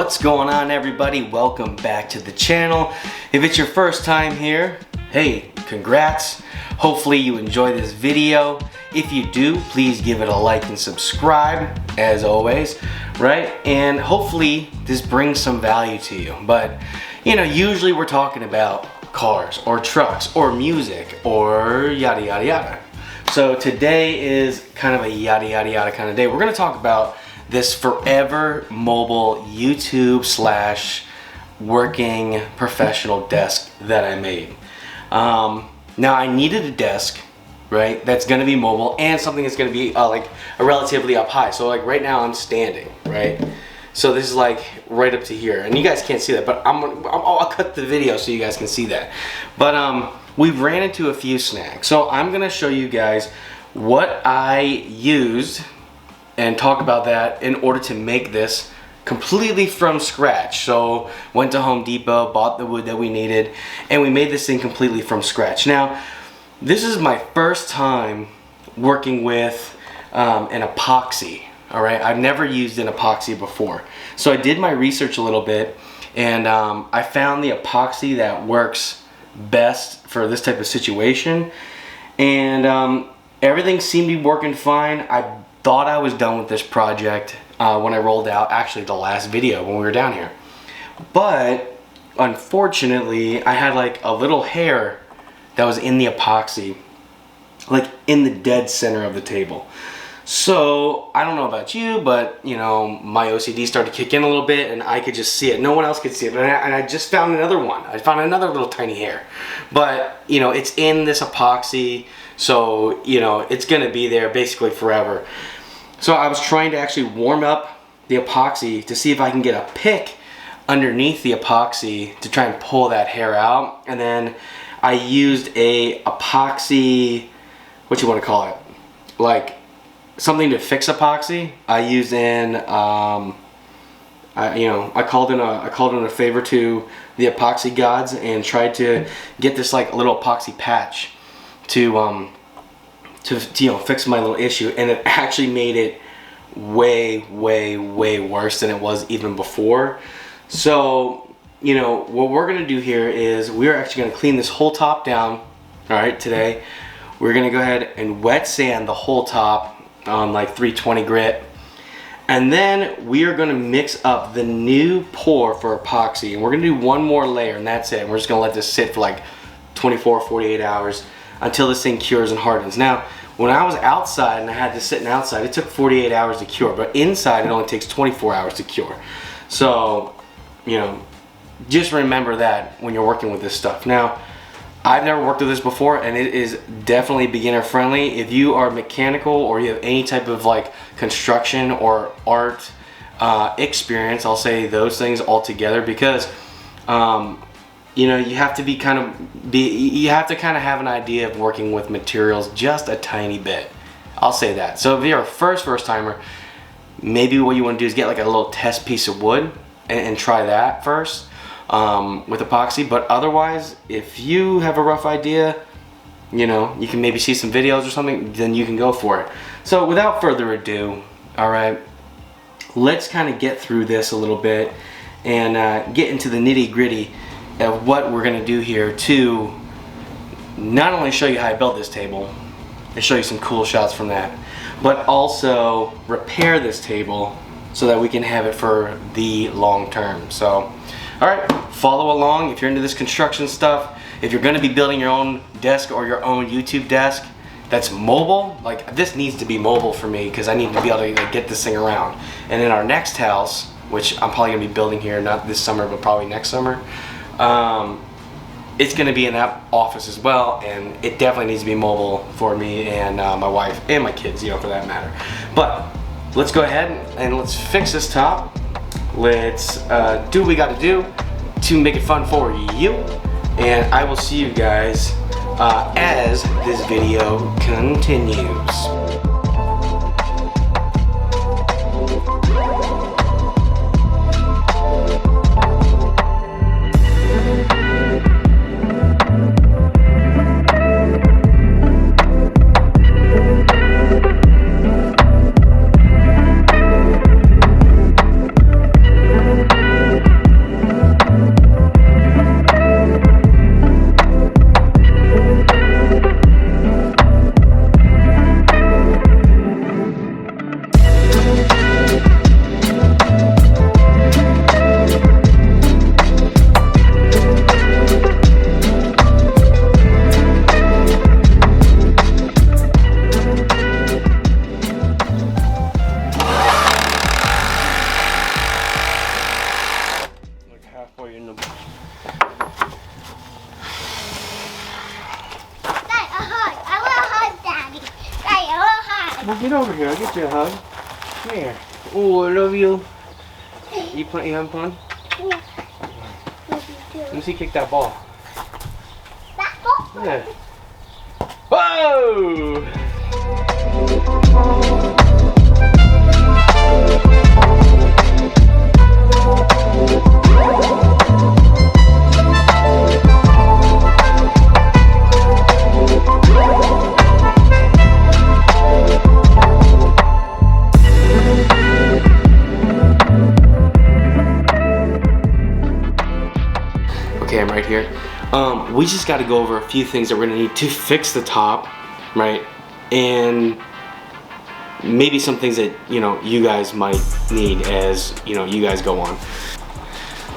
What's going on, everybody? Welcome back to the channel. If it's your first time here, hey, congrats. Hopefully you enjoy this video. If you do, please give it a like and subscribe, as always, right? And hopefully this brings some value to you. But, you know, usually we're talking about cars or trucks or music or yada yada yada. So today is kind of a yada yada yada kind of day. We're gonna talk about this forever mobile YouTube / working professional desk that I made. Now I needed a desk, right, that's gonna be mobile and something that's gonna be like a relatively up high. So like right now I'm standing, right? So this is like right up to here, and you guys can't see that, but I'll cut the video so you guys can see that. But we ran into a few snags. So I'm gonna show you guys what I used and talk about that in order to make this completely from scratch. So went to Home Depot, bought the wood that we needed, and we made this thing completely from scratch. Now, this is my first time working with an epoxy. All right, I've never used an epoxy before. So I did my research a little bit, and I found the epoxy that works best for this type of situation. And everything seemed to be working fine. I thought I was done with this project when I rolled out actually the last video when we were down here. But unfortunately, I had like a little hair that was in the epoxy, like in the dead center of the table. So I don't know about you, but you know, my OCD started to kick in a little bit, and I could just see it. No one else could see it, and I just found another one. I found another little tiny hair, but you know, it's in this epoxy, so you know, it's gonna be there basically forever. So I was trying to actually warm up the epoxy to see if I can get a pick underneath the epoxy to try and pull that hair out, and then I used a epoxy, what you want to call it, like something to fix epoxy. I used in, I called in a favor to the epoxy gods and tried to get this like little epoxy patch to fix my little issue, and it actually made it way worse than it was even before. So you know what we're gonna do here is we're actually gonna clean this whole top down. All right, today we're gonna go ahead and wet sand the whole top on like 320 grit, and then we are going to mix up the new pour for epoxy, and we're going to do one more layer, and that's it. And we're just going to let this sit for like 24-48 hours until this thing cures and hardens. Now when I was outside and I had this sitting outside, it took 48 hours to cure, but inside it only takes 24 hours to cure. So you know, just remember that when you're working with this stuff. Now I've never worked with this before, and it is definitely beginner friendly. If you are mechanical or you have any type of like construction or art experience, I'll say those things all together, because you know, you have to you have to kind of have an idea of working with materials just a tiny bit. I'll say that. So if you're a first timer, maybe what you want to do is get like a little test piece of wood and try that first. With epoxy. But otherwise, if you have a rough idea, you know, you can maybe see some videos or something, then you can go for it. So without further ado, all right, let's kind of get through this a little bit and get into the nitty-gritty of what we're gonna do here to not only show you how I built this table and show you some cool shots from that, but also repair this table so that we can have it for the long term. So alright, follow along if you're into this construction stuff. If you're going to be building your own desk or your own YouTube desk that's mobile, like this needs to be mobile for me because I need to be able to like, get this thing around. And in our next house, which I'm probably going to be building here, not this summer, but probably next summer, it's going to be in that office as well, and it definitely needs to be mobile for me and my wife and my kids, you know, for that matter. But let's go ahead and let's fix this top. Let's do what we got to do to make it fun for you, and I will see you guys as this video continues. get over here. I'll get you a hug. Come here. Oh, I love you. You having fun? Yeah. Love you too. Let me see you kick that ball. That ball? Yeah. Whoa! Okay, I'm right here. We just got to go over a few things that we're gonna need to fix the top, right? And maybe some things that you guys might need as you guys go on.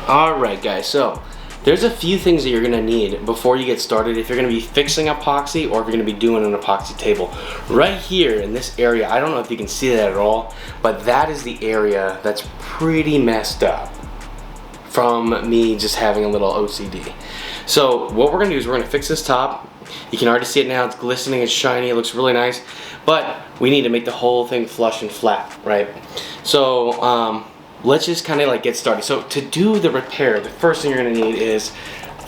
All right, guys. So there's a few things that you're gonna need before you get started if you're gonna be fixing epoxy or if you're gonna be doing an epoxy table. Right here in this area, I don't know if you can see that at all, but that is the area that's pretty messed up from me just having a little OCD. So what we're gonna do is we're gonna fix this top. You can already see it now, it's glistening, it's shiny, it looks really nice, but we need to make the whole thing flush and flat, right? So let's just kind of like get started. So to do the repair, the first thing you're gonna need is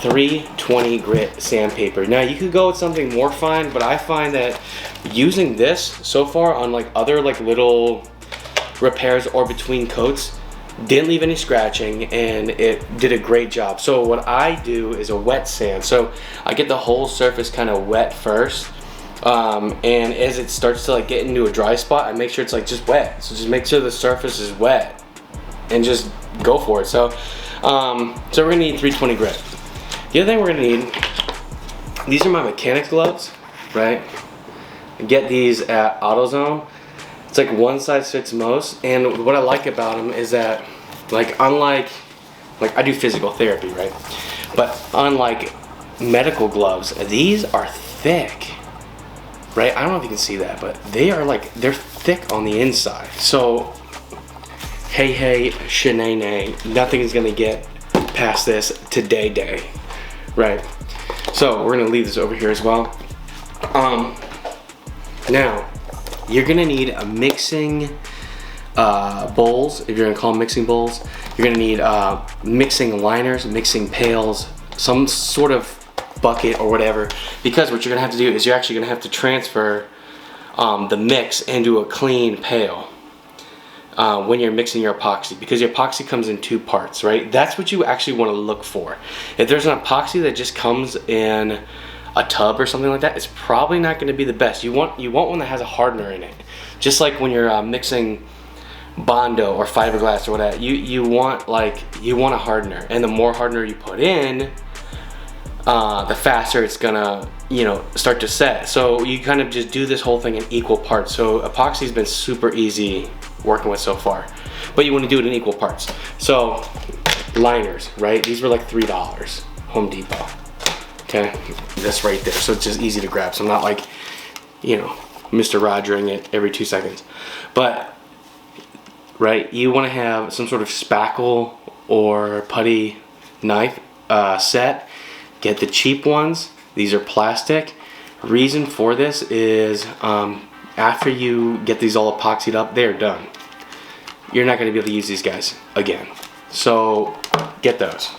320 grit sandpaper. Now you could go with something more fine, but I find that using this so far on like other like little repairs or between coats, didn't leave any scratching and it did a great job. So what I do is a wet sand. So I get the whole surface kind of wet first, and as it starts to like get into a dry spot, I make sure it's like just wet. So just make sure the surface is wet and just go for it. So so we're gonna need 320 grit. The other thing we're gonna need, these are my mechanics gloves, right? I get these at AutoZone. It's like one size fits most, and what I like about them is that, like, unlike, like, I do physical therapy, right? But unlike medical gloves, these are thick, right? I don't know if you can see that, but they are like, they're thick on the inside. So, hey, shenane, nothing is gonna get past this today, right? So we're gonna leave this over here as well. Now, you're gonna need a mixing bowls, if you're gonna call them mixing bowls. You're gonna need mixing liners, mixing pails, some sort of bucket or whatever, because what you're gonna have to do is you're actually gonna have to transfer the mix into a clean pail when you're mixing your epoxy, because your epoxy comes in two parts, right? That's what you actually wanna look for. If there's an epoxy that just comes in a tub or something like that, it's probably not going to be the best. You want one that has a hardener in it. Just like when you're mixing Bondo or fiberglass or whatever, you want a hardener, and the more hardener you put in, the faster it's gonna start to set. So you kind of just do this whole thing in equal parts. So epoxy's been super easy working with so far, but you want to do it in equal parts. So liners, right? These were like $3, Home Depot. Okay, that's right there. So it's just easy to grab. So I'm not like, Mr. Rogering it every 2 seconds. But, right, you want to have some sort of spackle or putty knife set. Get the cheap ones. These are plastic. Reason for this is after you get these all epoxied up, they're done. You're not going to be able to use these guys again. So get those.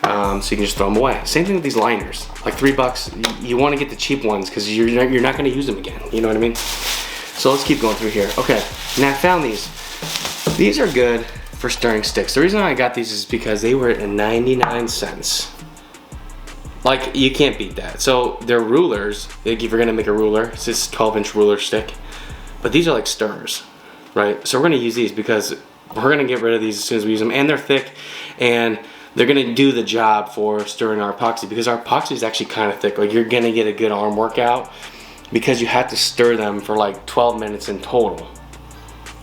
So you can just throw them away. Same thing with these liners, like $3. You want to get the cheap ones because you're not going to use them again. You know what I mean? So let's keep going through here. Okay, now I found these. These are good for stirring sticks. The reason I got these is because they were at 99 cents. Like, you can't beat that. So they're rulers. Like, if you're gonna make a ruler, it's this 12-inch ruler stick. But these are like stirrers, right? So we're gonna use these because we're gonna get rid of these as soon as we use them, and they're thick, and they're gonna do the job for stirring our epoxy, because our epoxy is actually kind of thick. Like, you're gonna get a good arm workout because you have to stir them for like 12 minutes in total.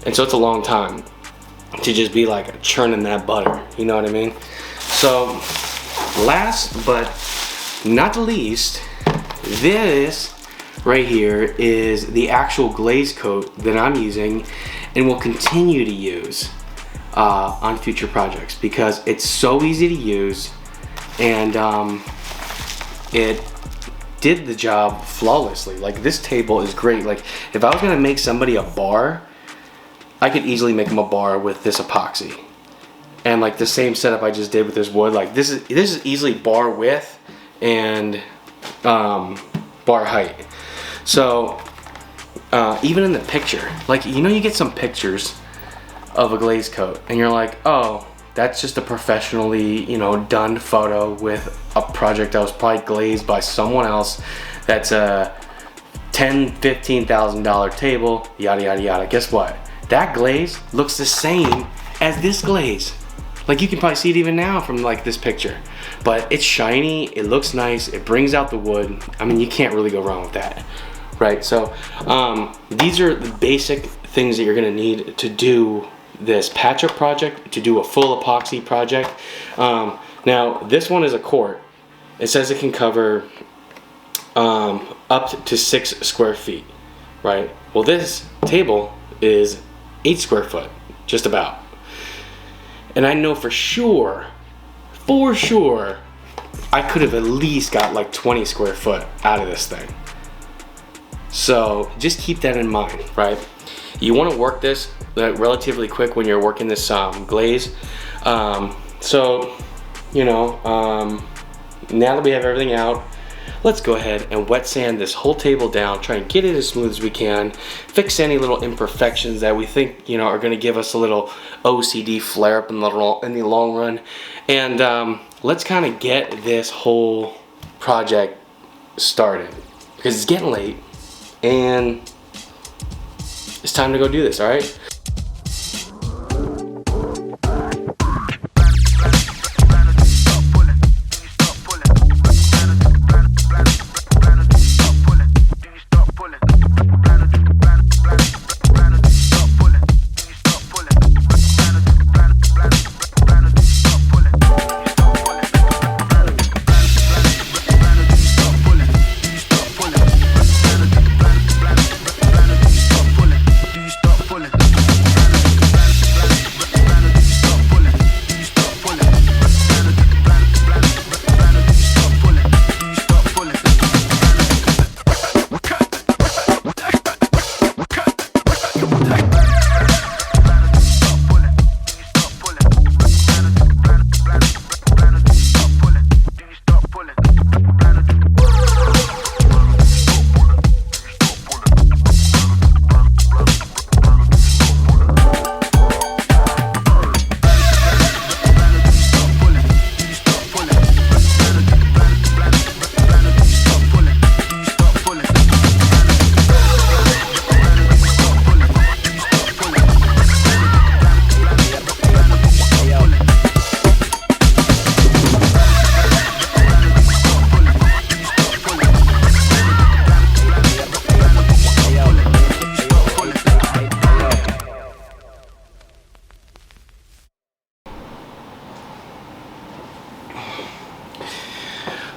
And so it's a long time to just be like churning that butter, you know what I mean? So last but not the least, this right here is the actual glaze coat that I'm using and will continue to use on future projects, because it's so easy to use, and it did the job flawlessly. Like, this table is great. Like, if I was gonna make somebody a bar, I could easily make them a bar with this epoxy. And like the same setup I just did with this wood, like this is easily bar width and bar height. So even in the picture, like, you know, you get some pictures of a glaze coat and you're like, oh, that's just a professionally, you know, done photo with a project that was probably glazed by someone else. That's a $10,000-$15,000 table, yada yada yada. Guess what? That glaze looks the same as this glaze. Like, you can probably see it even now from like this picture, but it's shiny, it looks nice, it brings out the wood. I mean, you can't really go wrong with that, right? So these are the basic things that you're gonna need to do this patch-up project, to do a full epoxy project. Now, this one is a quart. It says it can cover up to 6 square feet, right? Well, this table is 8 square foot, just about. And I know for sure, I could have at least got like 20 square foot out of this thing. So just keep that in mind, right? You want to work this relatively quick when you're working this glaze. So, you know, now that we have everything out, let's go ahead and wet sand this whole table down, try and get it as smooth as we can, fix any little imperfections that we think, you know, are going to give us a little OCD flare up in the long run. And let's kind of get this whole project started, because it's getting late and it's time to go do this, all right?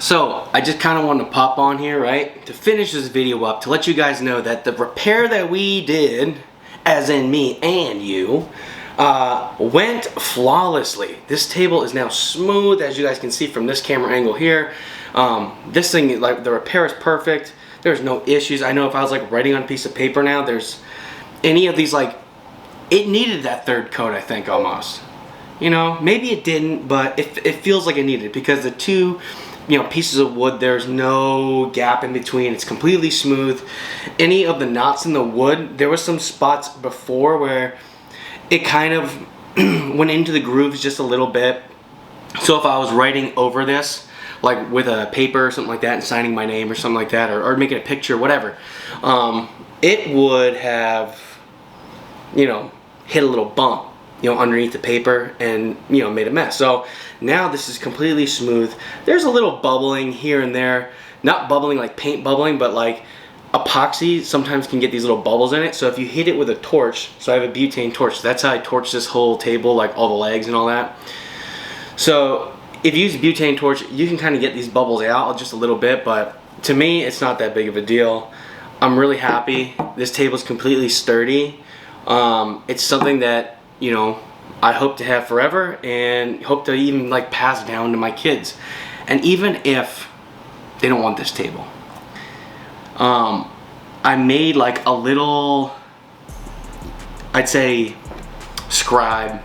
So I just kind of wanted to pop on here, right, to finish this video up, to let you guys know that the repair that we did, as in me and you, went flawlessly. This table is now smooth, as you guys can see from this camera angle here. This thing, like, the repair is perfect. There's no issues. I know if I was like writing on a piece of paper now, there's any of these, like, it needed that third coat, I think, almost. You know, maybe it didn't, but it feels like it needed, because the two, you know, pieces of wood, there's no gap in between. It's completely smooth. Any of the knots in the wood, there was some spots before where it kind of went into the grooves just a little bit. So if I was writing over this, like with a paper or something like that, and signing my name or something like that, or making a picture, whatever, it would have, you know, hit a little bump, you know, underneath the paper, and, you know, made a mess. So now this is completely smooth. There's a little bubbling here and there, not bubbling like paint bubbling, but like epoxy sometimes can get these little bubbles in it. So if you hit it with a torch, so I have a butane torch, that's how I torch this whole table, like all the legs and all that. So if you use a butane torch, you can kind of get these bubbles out just a little bit, but to me, it's not that big of a deal. I'm really happy. This table's completely sturdy. It's something that, you know, I hope to have forever, and hope to even like pass down to my kids. And even if they don't want this table, I made like a little, I'd say, scribe,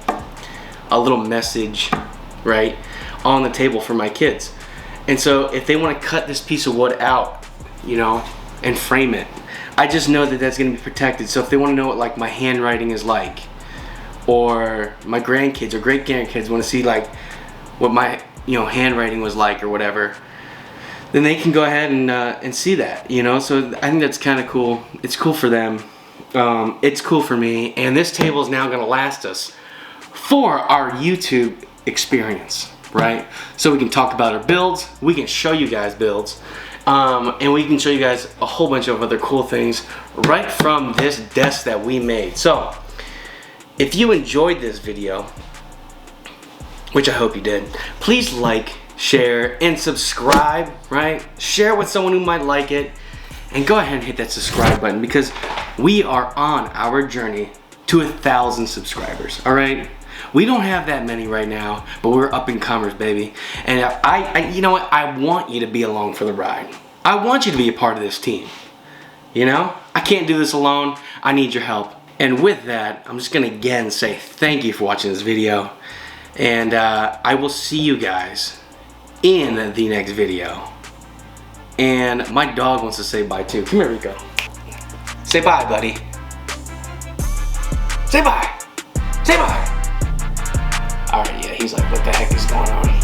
a little message, right, on the table for my kids. And so if they want to cut this piece of wood out, you know, and frame it, I just know that that's going to be protected. So if they want to know what like my handwriting is like, or my grandkids or great grandkids want to see like what my, you know, handwriting was like or whatever, then they can go ahead and see that, you know. So I think that's kind of cool. It's cool for them. It's cool for me. And this table is now going to last us for our YouTube experience, right? So we can talk about our builds, we can show you guys builds, and we can show you guys a whole bunch of other cool things right from this desk that we made. So if you enjoyed this video, which I hope you did, please like, share, and subscribe, right? Share with someone who might like it, and go ahead and hit that subscribe button, because we are on our journey to 1,000 subscribers, all right? We don't have that many right now, but we're up in commerce, baby. And I you know what? I want you to be along for the ride. I want you to be a part of this team. You know? I can't do this alone. I need your help. And with that, I'm just gonna again say thank you for watching this video. And I will see you guys in the next video. And my dog wants to say bye too. Come here, Rico. Say bye, buddy. Say bye. Say bye. Alright, yeah, he's like, what the heck is going on?